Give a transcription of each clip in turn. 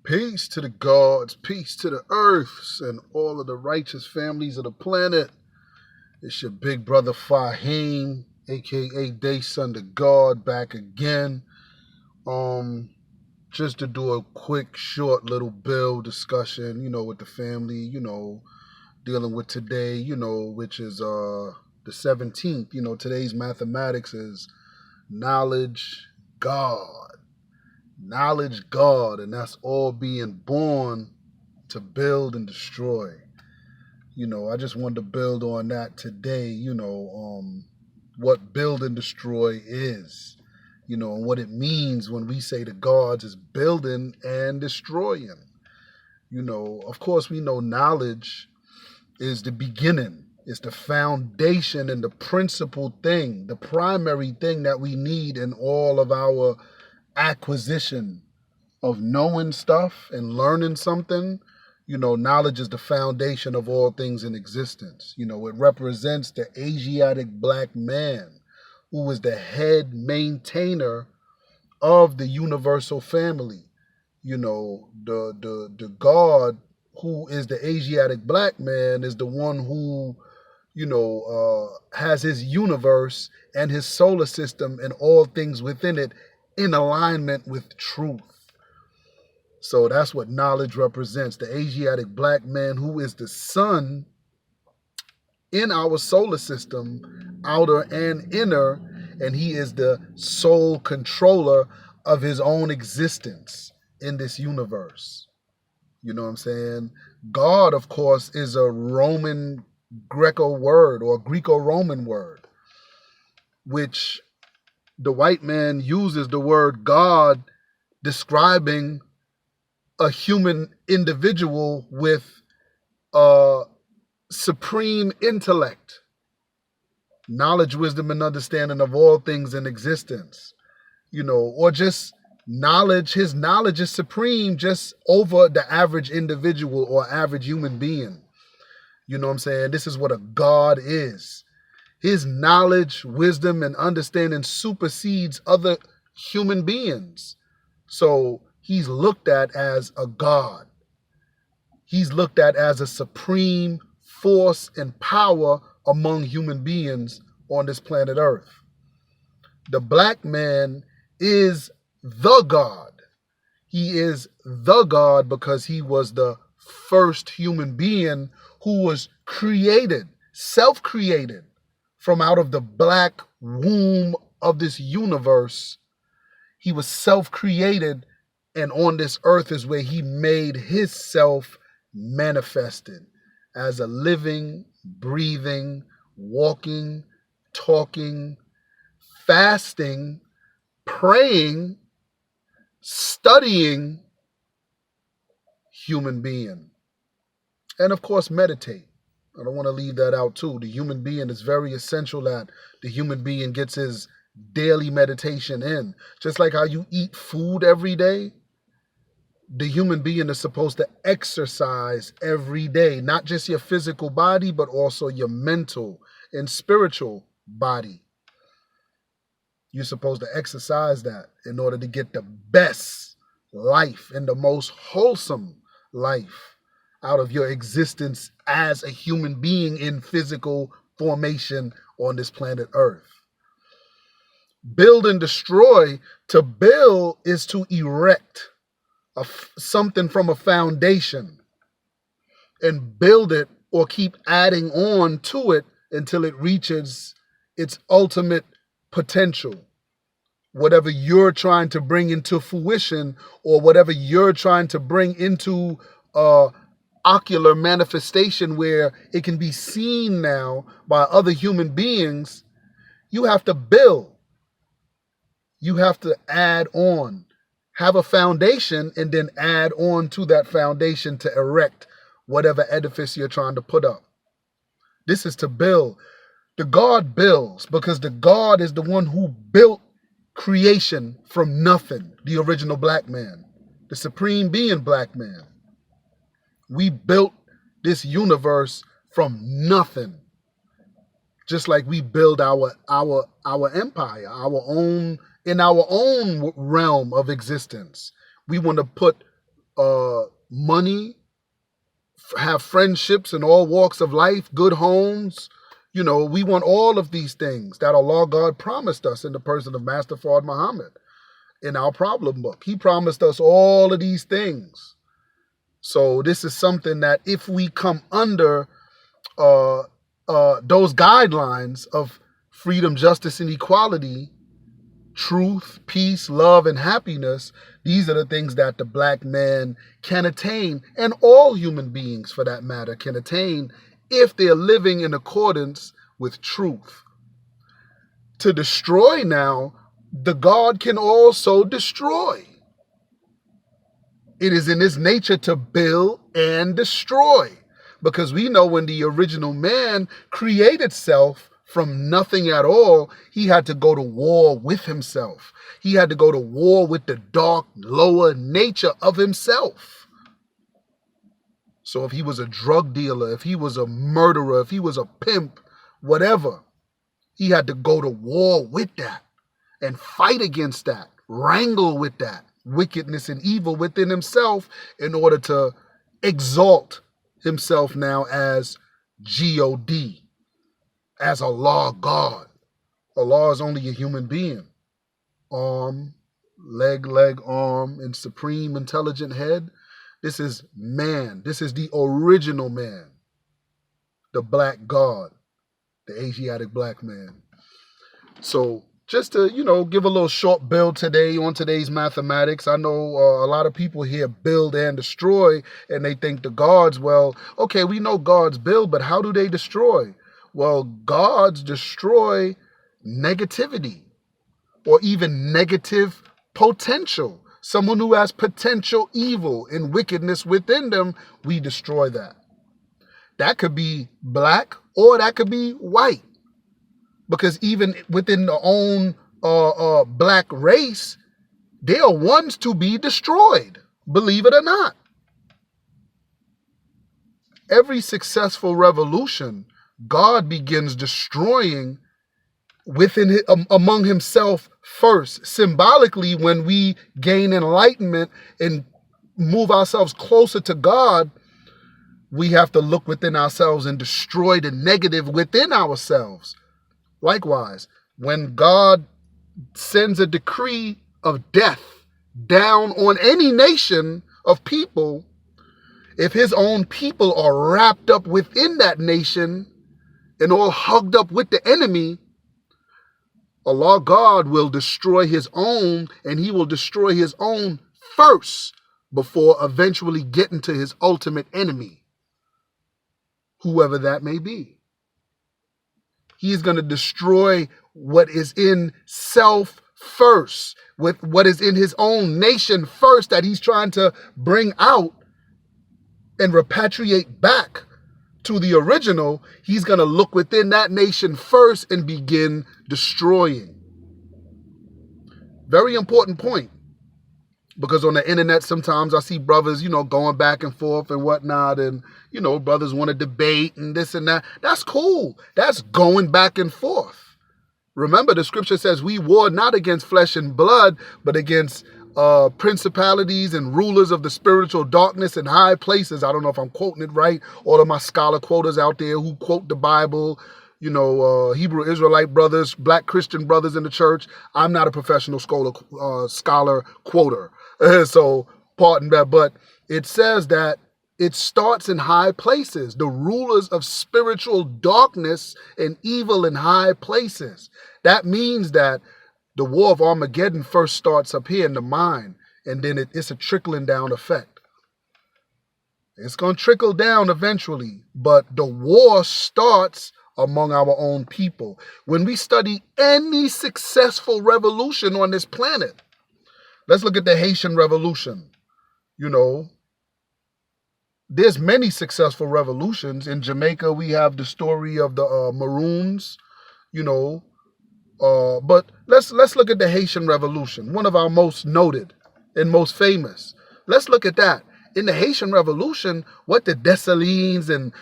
Peace to the gods, peace to the earths, and all of the righteous families of the planet. It's your big brother Fahim, aka Daysun the God, back again. Um, just to do a quick, short little bill discussion, with the family, dealing with today, which is the 17th. Today's mathematics is knowledge, God. Knowledge, God, and that's all being born to build and destroy. I just wanted to build on that today, what build and destroy is, and what it means when we say the gods is building and destroying. Of course, we know knowledge is the beginning, it's the foundation and the principal thing, the primary thing that we need in all of our acquisition of knowing stuff and learning something. Knowledge is the foundation of all things in existence. It represents the Asiatic black man, who is the head maintainer of the universal family. The God who is the Asiatic black man is the one who, has his universe and his solar system and all things within it in alignment with truth. So that's what knowledge represents. The Asiatic black man, who is the sun in our solar system, outer and inner, and he is the sole controller of his own existence in this universe. You know what I'm saying? God, of course, is a Roman Greco word or Greco-Roman word, which the white man uses the word God describing a human individual with supreme intellect, knowledge, wisdom, and understanding of all things in existence, or just knowledge. His knowledge is supreme just over the average individual or average human being. You know what I'm saying? This is what a God is. His knowledge, wisdom, and understanding supersedes other human beings. So he's looked at as a God. He's looked at as a supreme force and power among human beings on this planet Earth. The black man is the God. He is the God because he was the first human being who was created, self-created, from out of the black womb of this universe. He was self-created, and on this earth is where he made his self manifested as a living, breathing, walking, talking, fasting, praying, studying human being. And of course, meditate. I don't want to leave that out too. The human being is very essential that the human being gets his daily meditation in. Just like how you eat food every day, the human being is supposed to exercise every day, not just your physical body, but also your mental and spiritual body. You're supposed to exercise that in order to get the best life and the most wholesome life out of your existence as a human being in physical formation on this planet Earth. Build and destroy. To build is to erect something from a foundation and build it or keep adding on to it until it reaches its ultimate potential. Whatever you're trying to bring into fruition, or whatever you're trying to bring into ocular manifestation where it can be seen now by other human beings, you have to build. You have to add on. Have a foundation and then add on to that foundation to erect whatever edifice you're trying to put up. This is to build. The God builds because the God is the one who built creation from nothing, the original black man, the supreme being black man. We built this universe from nothing, just like we build our empire, in our own realm of existence. We want to put money, have friendships in all walks of life, good homes. We want all of these things that Allah God promised us in the person of Master Fard Muhammad in our problem book. He promised us all of these things. So this is something that if we come under those guidelines of freedom, justice, and equality, truth, peace, love, and happiness, these are the things that the black man can attain, and all human beings for that matter can attain, if they're living in accordance with truth. To destroy now, the God can also destroy. It is in his nature to build and destroy, because we know when the original man created self from nothing at all, he had to go to war with himself. He had to go to war with the dark, lower nature of himself. So if he was a drug dealer, if he was a murderer, if he was a pimp, whatever, he had to go to war with that and fight against that, wrangle with that wickedness and evil within himself in order to exalt himself now as God, as Allah God. Allah is only a human being. Arm, leg, arm, and supreme intelligent head. This is man. This is the original man. The black God. The Asiatic Blackman. So just to, give a little short build today on today's mathematics. I know a lot of people here build and destroy, and they think the gods, well, okay, we know gods build, but how do they destroy? Well, gods destroy negativity or even negative potential. Someone who has potential evil and wickedness within them, we destroy that. That could be black or that could be white. Because even within the own black race, they are ones to be destroyed, believe it or not. Every successful revolution, God begins destroying within among himself first. Symbolically, when we gain enlightenment and move ourselves closer to God, we have to look within ourselves and destroy the negative within ourselves. Likewise, when God sends a decree of death down on any nation of people, if his own people are wrapped up within that nation and all hugged up with the enemy, Allah God will destroy his own, and he will destroy his own first before eventually getting to his ultimate enemy, whoever that may be. He's going to destroy what is in self first, with what is in his own nation first that he's trying to bring out and repatriate back to the original. He's going to look within that nation first and begin destroying. Very important point. Because on the internet, sometimes I see brothers, going back and forth and whatnot. And, brothers want to debate and this and that. That's cool. That's going back and forth. Remember, the scripture says we war not against flesh and blood, but against principalities and rulers of the spiritual darkness in high places. I don't know if I'm quoting it right. All of my scholar quoters out there who quote the Bible, Hebrew Israelite brothers, black Christian brothers in the church. I'm not a professional scholar quoter. So pardon that, but it says that it starts in high places, the rulers of spiritual darkness and evil in high places. That means that the war of Armageddon first starts up here in the mind, and then it's a trickling down effect. It's going to trickle down eventually, but the war starts among our own people. When we study any successful revolution on this planet, let's look at the Haitian Revolution. There's many successful revolutions. In Jamaica, we have the story of the Maroons, but let's look at the Haitian Revolution, one of our most noted and most famous. Let's look at that. In the Haitian Revolution, what did Dessalines and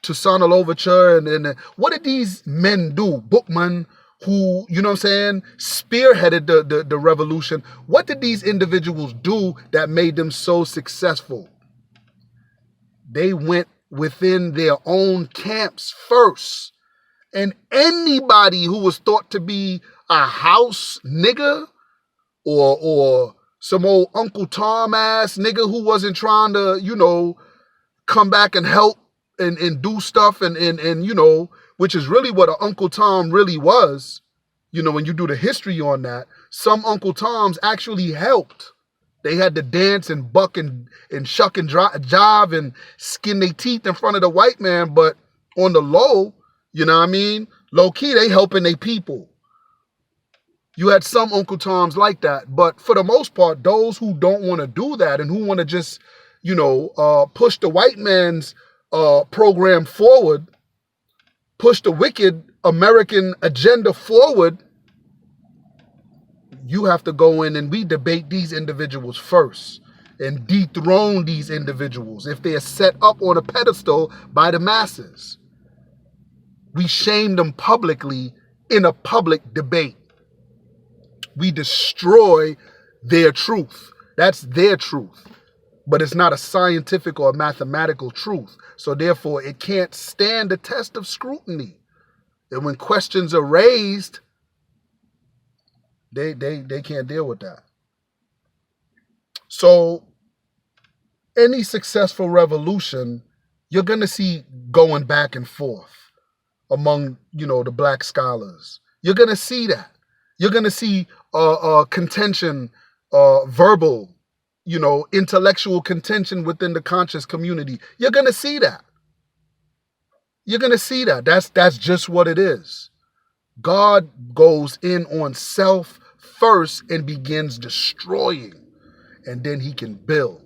Toussaint Louverture and what did these men do? Bookman, who, you know what I'm saying, spearheaded the revolution. What did these individuals do that made them so successful? They went within their own camps first. And anybody who was thought to be a house nigga or some old Uncle Tom ass nigga who wasn't trying to, you know, come back and help and do stuff and you know, which is really what an Uncle Tom really was. You know, when you do the history on that, some Uncle Toms actually helped. They had to dance and buck and shuck and jive and skin their teeth in front of the white man, but on the low, you know what I mean? Low key, they helping their people. You had some Uncle Toms like that, but for the most part, those who don't want to do that and who want to just, you know, push the white man's program forward, push the wicked American agenda forward, you have to go in and we debate these individuals first and dethrone these individuals if they are set up on a pedestal by the masses. We shame them publicly in a public debate. We destroy their truth. That's their truth. But it's not a scientific or a mathematical truth. So therefore, it can't stand the test of scrutiny. And when questions are raised, they can't deal with that. So any successful revolution, you're going to see going back and forth among, you know, the black scholars. You're going to see that. You're going to see contention, verbal, you know, intellectual contention within the conscious community. You're going to see that. You're going to see that. That's just what it is. God goes in on self first and begins destroying, and then he can build.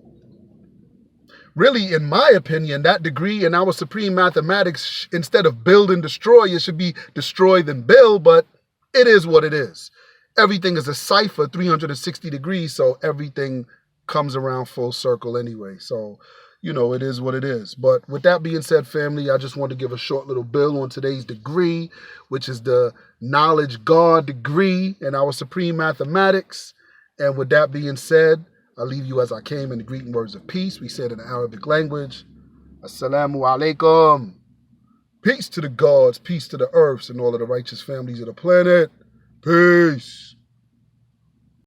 Really, in my opinion, that degree in our supreme mathematics, instead of build and destroy, it should be destroy then build, but it is what it is. Everything is a cipher 360 degrees, so everything comes around full circle anyway. So, you know, it is what it is. But with that being said, family, I just want to give a short little bill on today's degree, which is the Knowledge God degree in our supreme mathematics. And with that being said, I leave you as I came in the greeting words of peace. We said in the Arabic language, Assalamu alaikum. Peace to the gods, peace to the earths, and all of the righteous families of the planet. Peace.